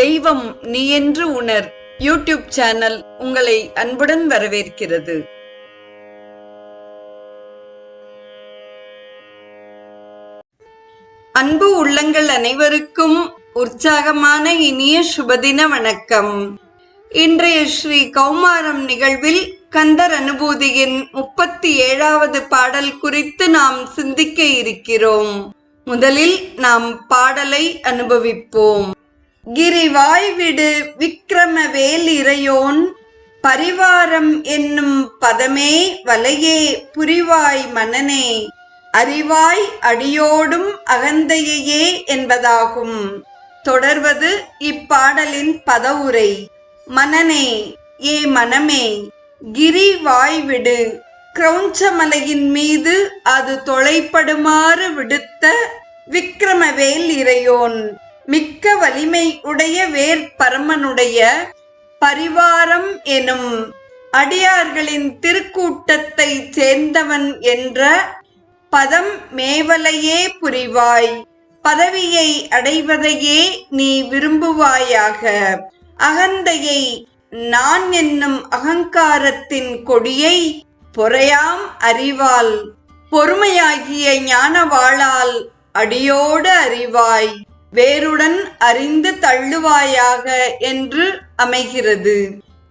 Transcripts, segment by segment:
தெய்வம் நீ என்று உணர் யூடியூப் சேனல் உங்களை அன்புடன் வரவேற்கிறது. அன்பு உள்ளங்கள் அனைவருக்கும் உற்சாகமான இனிய சுபதின வணக்கம். இன்றைய ஸ்ரீ கௌமாரம் நிகழ்வில் கந்தர் அனுபூதியின் 37வது பாடல் குறித்து நாம் சிந்திக்க இருக்கிறோம். முதலில் நாம் பாடலை அனுபவிப்போம். கிரிவாய் விடு விக்கிரமவேல் இறையோன் பரிவாரம் என்னும் பதமே வலையே புரிவாய் மனனே அறிவாய் அடியோடும் அகந்தையே என்பதாகும். தொடர்வது இப்பாடலின் பதவுரை. மனனே, ஏ மனமே, கிரி வாய்விடு, கிரௌஞ்சமலையின் மீது அது தொலைப்படுமாறு விடுத்த விக்கிரமவேல் இறையோன், மிக்க வலிமை உடைய வேற்பரமனுடைய பரிவாரம் எனும் அடியார்களின் திருக்கூட்டத்தை சேர்ந்தவன் என்ற பதம் மேவலையே புரிவாய். பதவியை அடைவதையே நீ விரும்புவாயாக. அகந்தையை, நான் என்னும் அகங்காரத்தின் கொடியை பொறையாம் அறிவால், பொறுமையாகிய ஞான வாளால் அடியோடு அறிவாய், வேருடன் அறிந்து தள்ளுவாயாக என்று அமைகிறது.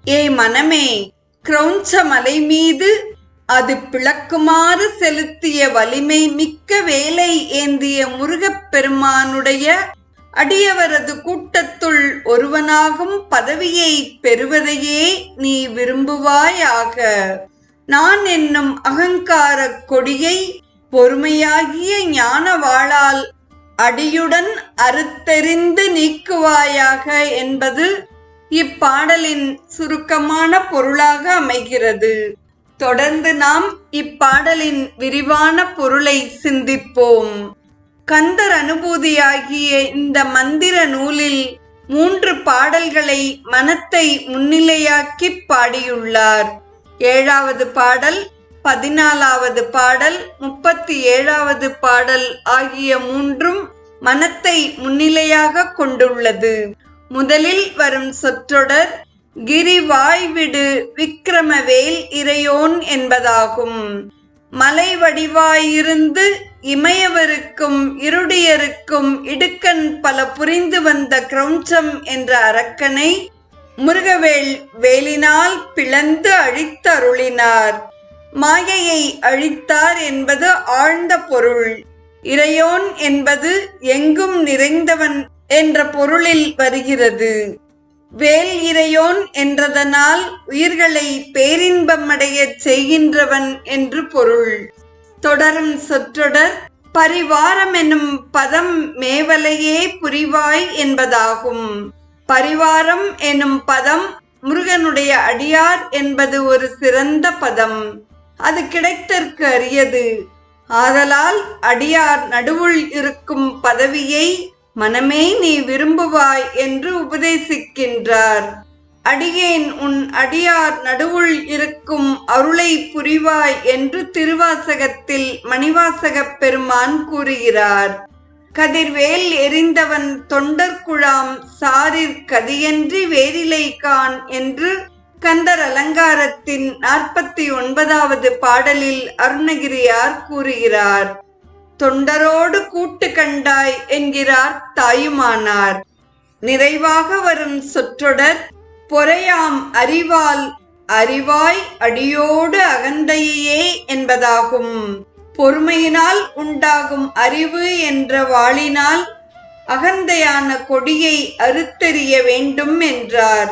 ஏ மனமே, கிரௌஞ்ச மலை மீது அது பிளக்குமாறு செலுத்திய வலிமை மிக்க வேலை ஏந்திய முருகப்பெருமானுடைய அடியவரது கூட்டத்துள் ஒருவனாகும் பதவியை பெறுவதையே நீ விரும்புவாயாக. நான் என்னும் அகங்கார கொடியை பொறுமையாகிய ஞான வாளால் அடியுடன் அறுத்தெறிந்து நீக்குவாயாக என்பது இப்பாடலின் சுருக்கமான பொருளாக அமைகிறது. தொடர்ந்து நாம் இப்பாடலின் விரிவான பொருளை சிந்திப்போம். கந்தர் அனுபூதியாகிய இந்த மந்திர நூலில் 3 பாடல்களை மனத்தை முன்னிலையாக்கி பாடியுள்ளார். 7வது பாடல், 14வது பாடல், 37வது பாடல் ஆகிய 3ம் மனத்தை முன்னிலையாக கொண்டுள்ளது. முதலில் வரும் சொற்றொடர் கிரி வாய்விடு விக்கிரமவேல் இறையோன் என்பதாகும். மலை வடிவாயிருந்து இமையவருக்கும் இருடியருக்கும் இடுக்கண் பல புரிந்து வந்த கிரௌஞ்சம் என்ற அரக்கனை முருகவேல் வேலினால் பிளந்து அழித்தருளினார். மாயையை அழித்தார் என்பது ஆழ்ந்த பொருள். இறையோன் என்பது எங்கும் நிறைந்தவன் என்ற பொருளில் வருகிறது. வேல் இறையோன் என்றதனால் உயிர்களை பேரின்பமடைய செய்கின்றவன் என்று பொருள். தொடரும் சொற்றொடர் பரிவாரம் எனும் பதம் மேவலையே புரிவாய் என்பதாகும். பரிவாரம் எனும் பதம் முருகனுடைய அடியார் என்பது ஒரு சிறந்த பதம். அது கிடைத்தற்கு அரியது. ஆதலால் அடியார் நடுவுள் இருக்கும் பதவியை மனமே நீ விரும்புவாய் என்று உபதேசிக்கின்றார். அடியேன் உன் அடியார் நடுவுள் இருக்கும் அருளை புரிவாய் என்று திருவாசகத்தில் மணிவாசகப் பெருமான் கூறுகிறார். கதிர்வேல் எரிந்தவன் தொண்டர்குழாம் சாரிற் கதியன்றி வேரிலை கான் என்று கந்தர் அலங்காரத்தின் 49வது பாடலில் அருணகிரியார் கூறுகிறார். தொண்டரோடு கூட்டு கண்டாய் என்கிறார் தாயுமானார். நிறைவாக வரும் சொற்றொடர் பொறையாம் அறிவால் அறிவாய் அடியோடு அகந்தையே என்பதாகும். பொறுமையினால் உண்டாகும் அறிவு என்ற வாளினால் அகந்தையான கொடியை அறுத்தெறிய வேண்டும் என்றார்.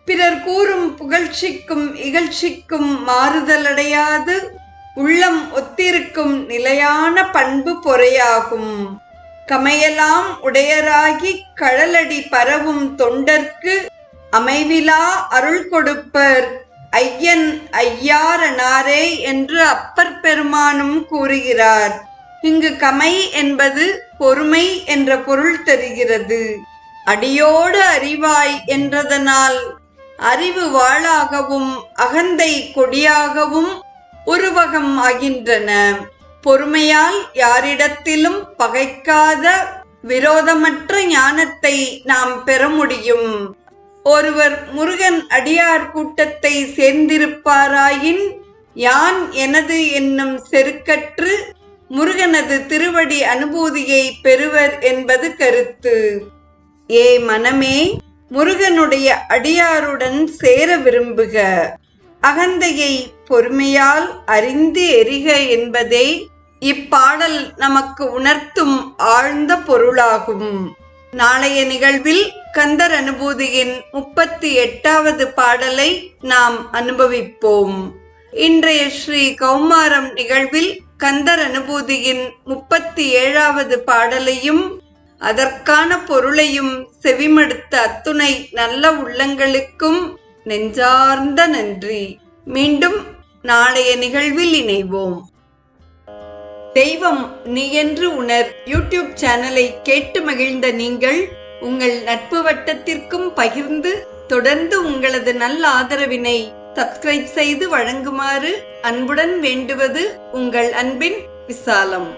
பிறர் கூறும் புகழ்ச்சிக்கும் இகழ்ச்சிக்கும் மாறுதலடையாது உள்ளம் ஒத்திருக்கும் நிலையான பண்பு பொறையாகும். கமையலாம் உடையராகி கழலடி பரவும் தொண்டர்க்கு அமைவிலா அருள் கொடுப்பர் ஐயன் ஐயாரனாரே என்று அப்பர் பெருமானும் கூறுகிறார். இங்கு கமை என்பது பொறுமை என்ற பொருள் தெரிகிறது. அடியோடு அறிவாய் என்றதனால் அறிவு வாளாகவும் அகந்தை கொடியாகவும் உருவகம் ஆகின்றன. பொறுமையால் யாரிடத்திலும் பகைக்காத விரோதமற்ற ஞானத்தை நாம் பெற முடியும். ஒருவர் முருகன் அடியார் கூட்டத்தை சேர்ந்திருப்பாராயின் யான் எனது என்னும் செருக்கற்று முருகனது திருவடி அனுபூதியை பெறுவர் என்பது கருத்து. ஏ மனமே, முருகனுடைய அடியாருடன் சேர விரும்புக. அகந்தையை பொறுமையால் அறிந்து எரிக என்பதே இப்பாடல் நமக்கு உணர்த்தும் ஆழ்ந்த பொருளாகும். நாளைய நிகழ்வில் கந்தர் அனுபூதியின் 38வது பாடலை நாம் அனுபவிப்போம். இன்றைய ஸ்ரீ கௌமாரம் நிகழ்வில் கந்தர் அனுபூதியின் 37வது பாடலையும் அதற்கான பொருளையும் செவிமடுத்த அத்துணை நல்ல உள்ளங்களுக்கும் நெஞ்சார்ந்த நன்றி. மீண்டும் நாளைய நிகழ்வில் இணைவோம். தெய்வம் நீ என்று உணர் யூடியூப் சேனலை கேட்டு மகிழ்ந்த நீங்கள் உங்கள் நட்பு வட்டத்திற்கும் பகிர்ந்து தொடர்ந்து உங்களது நல்ல ஆதரவினை சப்ஸ்கிரைப் செய்து வழங்குமாறு அன்புடன் வேண்டுவது உங்கள் அன்பின் விசாலம்.